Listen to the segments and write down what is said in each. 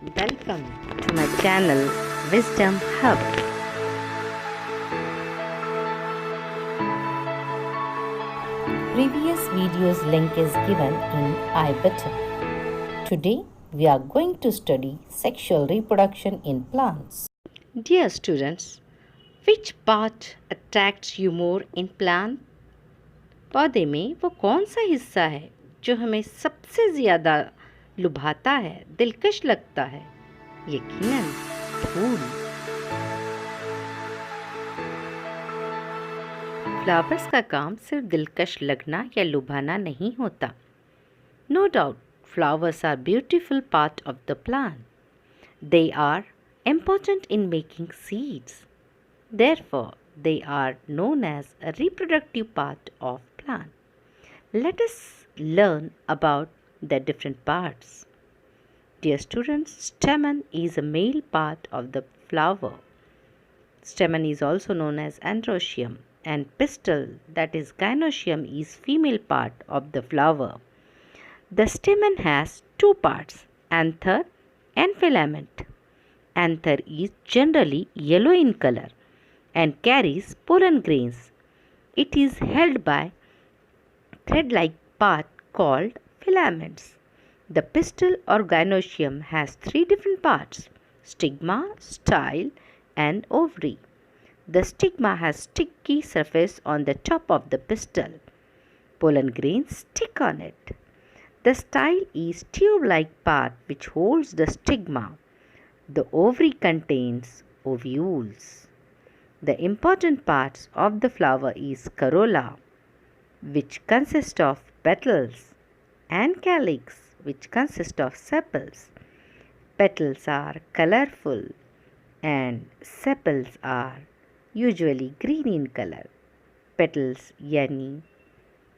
Welcome to my channel Wisdom Hub. Previous video's link is given in I button. Today we are going to study sexual reproduction in plants. Dear students, which part attracts you more in plant? पौधे में वो कौन सा हिस्सा है जो हमें सबसे ज़्यादा लुभाता है, दिलकश लगता है? यकीनन फूल। फ्लावर्स का काम सिर्फ दिलकश लगना या लुभाना नहीं होता। No doubt flowers are beautiful part of the plant. They are important in making seeds. Therefore, they are known as a reproductive part of plant. Let us learn about the different parts. Dear students, stamen is a male part of the flower. Stamen is also known as androecium, and pistil, that is gynoecium, is female part of the flower. The stamen has two parts, anther and filament. Anther is generally yellow in color and carries pollen grains. It is held by thread-like part called filaments. The pistil or gynoecium has three different parts: stigma, style, and ovary. The stigma has sticky surface on the top of the pistil. Pollen grains stick on it. The style is tube-like part which holds the stigma. The ovary contains ovules. The important parts of the flower is corolla, which consists of petals, and calyx, which consists of sepals. Petals are colorful and sepals are usually green in color. Petals यानी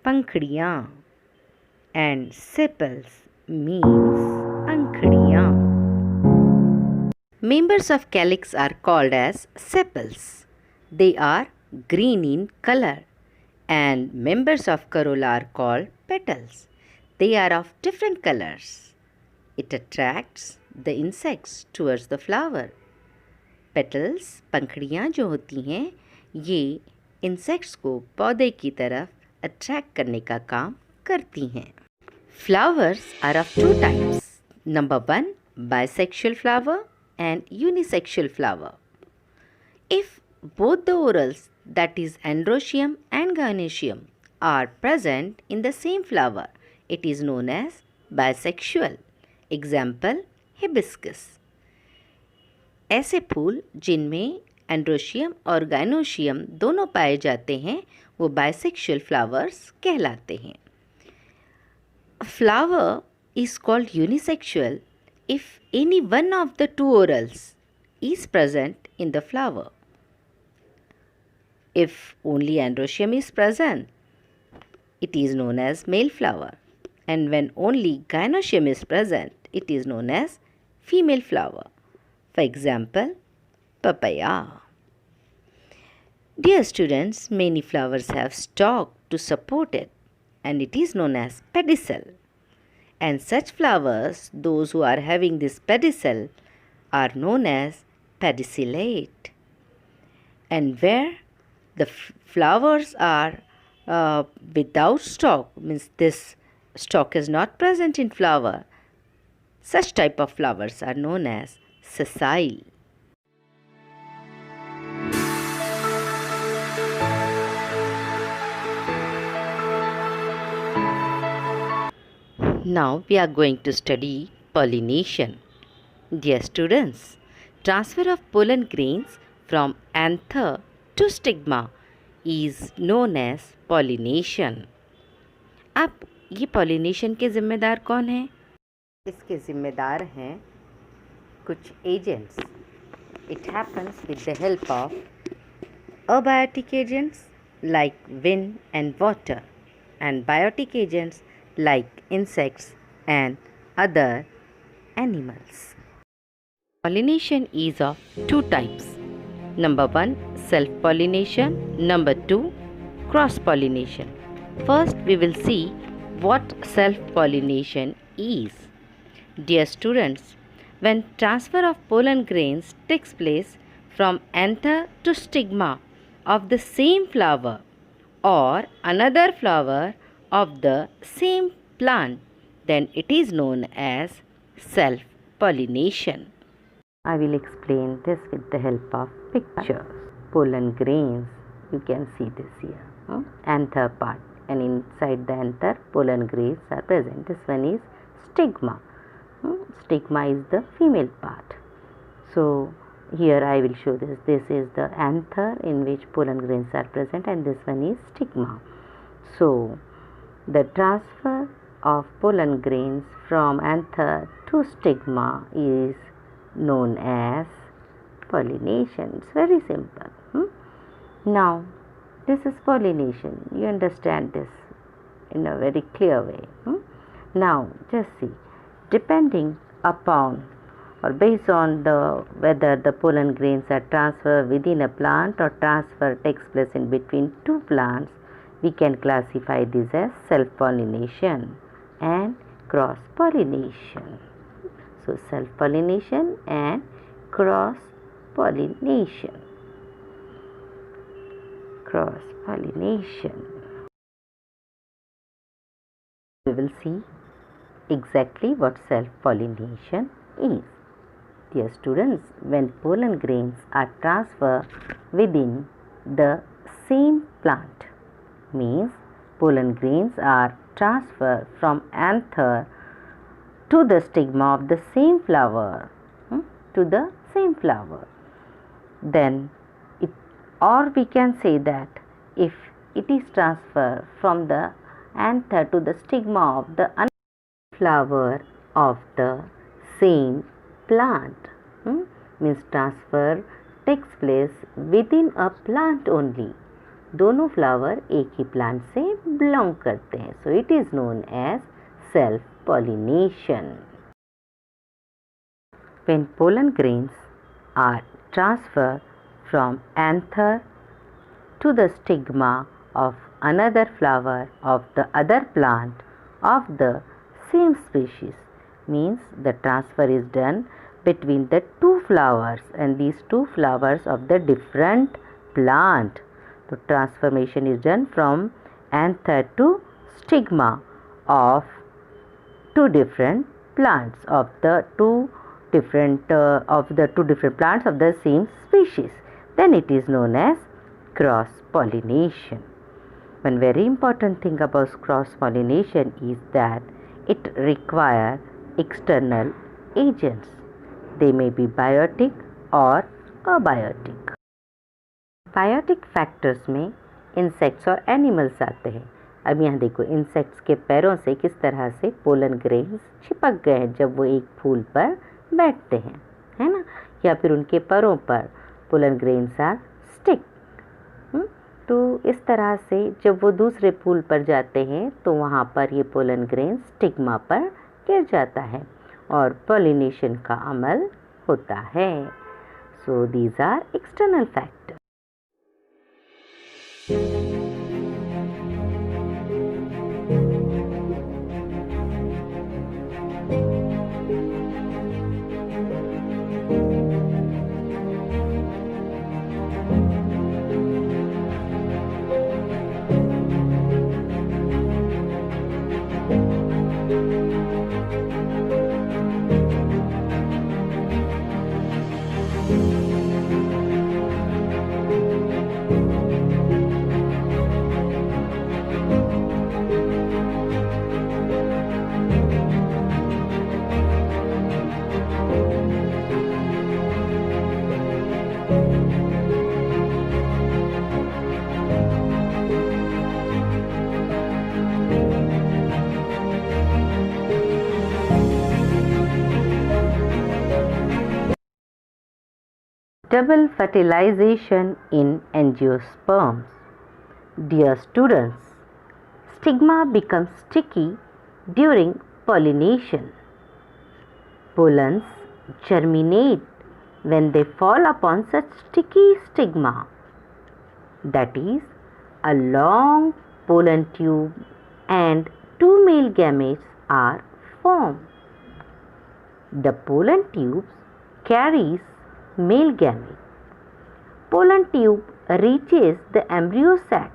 पंखड़ियाँ and sepals means अंखड़ियाँ. Members of calyx are called as sepals. They are green in color, and members of corolla are called petals. They are of different colors. It attracts the insects towards the flower. Petals, पंखड़ियाँ जो होती हैं, ये insects को पौधे की तरफ attract करने का काम करती हैं. Flowers are of two types. Number 1, bisexual flower and unisexual flower. If both the orals, that is androecium and gynoecium, are present in the same flower, it is known as bisexual. Example, hibiscus. ऐसे फूल जिनमें androecium और gynoecium दोनों पाए जाते हैं वो bisexual flowers कहलाते हैं. A flower is called unisexual if any one of the two orals is present in the flower. If only androecium is present, it is known as male flower, and when only gynoecium is present, it is known as female flower. For example, papaya. Dear students, many flowers have stalk to support it, and it is known as pedicel. And such flowers, those who are having this pedicel, are known as pedicellate. And where the flowers are without stalk, means this stalk is not present in flower, such type of flowers are known as sessile. Now we are going to study pollination. Dear students, transfer of pollen grains from anther to stigma is known as pollination. अब ये pollination के ज़िम्मेदार कौन हैं? इसके ज़िम्मेदार हैं कुछ agents. It happens with the help of abiotic agents like wind and water, and biotic agents like insects and other animals. Pollination is of two types. Number 1, self-pollination. Number 2, cross-pollination. First, we will see what self-pollination is. Dear students, when transfer of pollen grains takes place from anther to stigma of the same flower or another flower of the same plant, then it is known as self-pollination. I will explain this with the help of pictures. Pollen grains, you can see this here. Anther part, and inside the anther, pollen grains are present. This one is stigma. Stigma is the female part. So here I will show this. This is the anther in which pollen grains are present, and this one is stigma. So the transfer of pollen grains from anther to stigma is known as pollination. It's very simple. Now, this is pollination. You understand this in a very clear way. Now, just see. Depending upon or based on whether the pollen grains are transferred within a plant or transfer takes place in between two plants, we can classify this as self-pollination and cross-pollination. So, self-pollination and cross-pollination. Cross-pollination. We will see exactly what self-pollination is. Dear students, when pollen grains are transferred within the same plant, means pollen grains are transferred from anther to the stigma of the same flower, then or we can say that if it is transferred from the anther to the stigma of the flower of the same plant, means transfer takes place within a plant only. दोनों flower एक ही plant से belong करते हैं. So it is known as self pollination. When pollen grains are transferred from anther to the stigma of another flower of the other plant of the same species, means the transfer is done between the two flowers and these two flowers of the different plant. The transformation is done from anther to stigma of two different plants of the two different plants of the same species. Then it is known as cross pollination. One very important thing about cross pollination is that it requires external agents. They may be biotic or abiotic. Biotic factors में insects और animals आते हैं. अब यहाँ देखो, insects के पैरों से किस तरह से पोलन ग्रेन्स चिपक गए हैं जब वो एक फूल पर बैठते हैं, है ना, या फिर उनके पैरों पर पोलन ग्रेन्स आर स्टिक. तो इस तरह से जब वो दूसरे फूल पर जाते हैं तो वहाँ पर ये पोलन ग्रेन स्टिग्मा पर गिर जाता है और पॉलिनेशन का अमल होता है. So these are external factor. Double fertilization in angiosperms. Dear students, stigma becomes sticky during pollination. Pollens germinate when they fall upon such sticky stigma. That is, a long pollen tube and two male gametes are formed. The pollen tube carries male gamete. Pollen tube reaches the embryo sac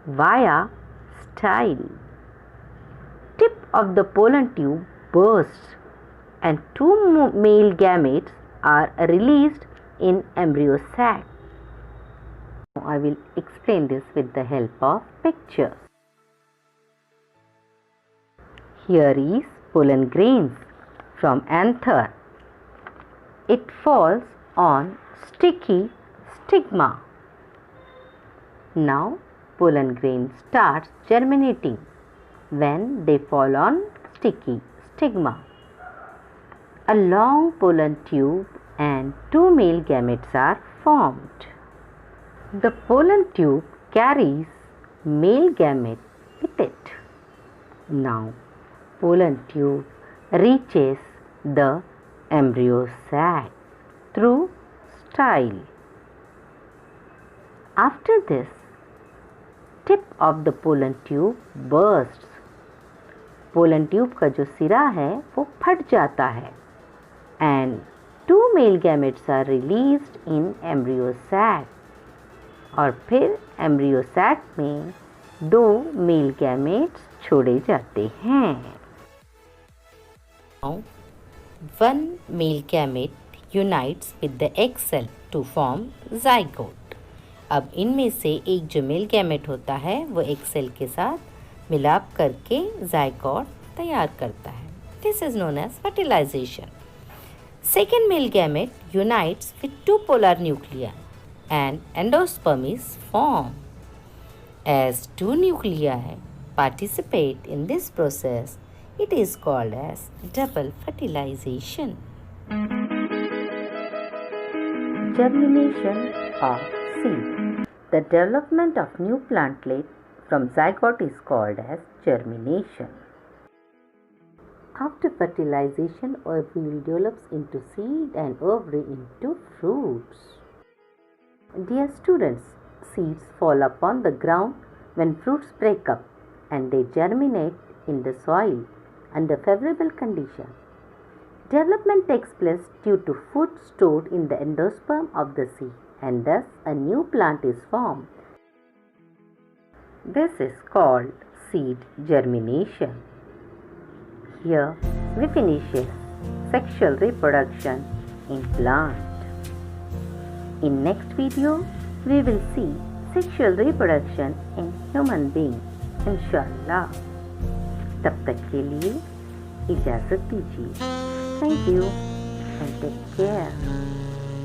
via style. Tip of the pollen tube bursts and two male gametes are released in embryo sac. Now I will explain this with the help of pictures. Here is pollen grains from anther. It falls on sticky stigma. Now pollen grain starts germinating when they fall on sticky stigma. A long pollen tube and two male gametes are formed. The pollen tube carries male gamete with it. Now pollen tube reaches the embryo sac through style. After this, tip of the pollen tube bursts. Pollen tube का जो सिरा है वो फट जाता है and two male gametes are released in embryo sac और फिर embryo sac में दो male gametes छोड़े जाते हैं. Now, one male gamete unites with the egg cell to form zygote. अब इनमें से एक जो मेल गैमेट होता है वो एग सेल के साथ मिलाप करके zygote तैयार करता है. This is known as fertilization. Second male gamete unites with two polar nuclei and endosperm is formed. As two nuclei participate in this process, it is called as double fertilization. Germination of seed. The development of new plantlet from zygote is called as germination. After fertilization, ovule develops into seed and ovary into fruits. Dear students, seeds fall upon the ground when fruits break up and they germinate in the soil under favorable conditions. Development takes place due to food stored in the endosperm of the seed and thus a new plant is formed. This is called seed germination. Here we finish sexual reproduction in plant. In next video, we will see sexual reproduction in human being. इंशाल्लाह. तब तक के लिए इजाज़त दीजिए. Thank you and take care.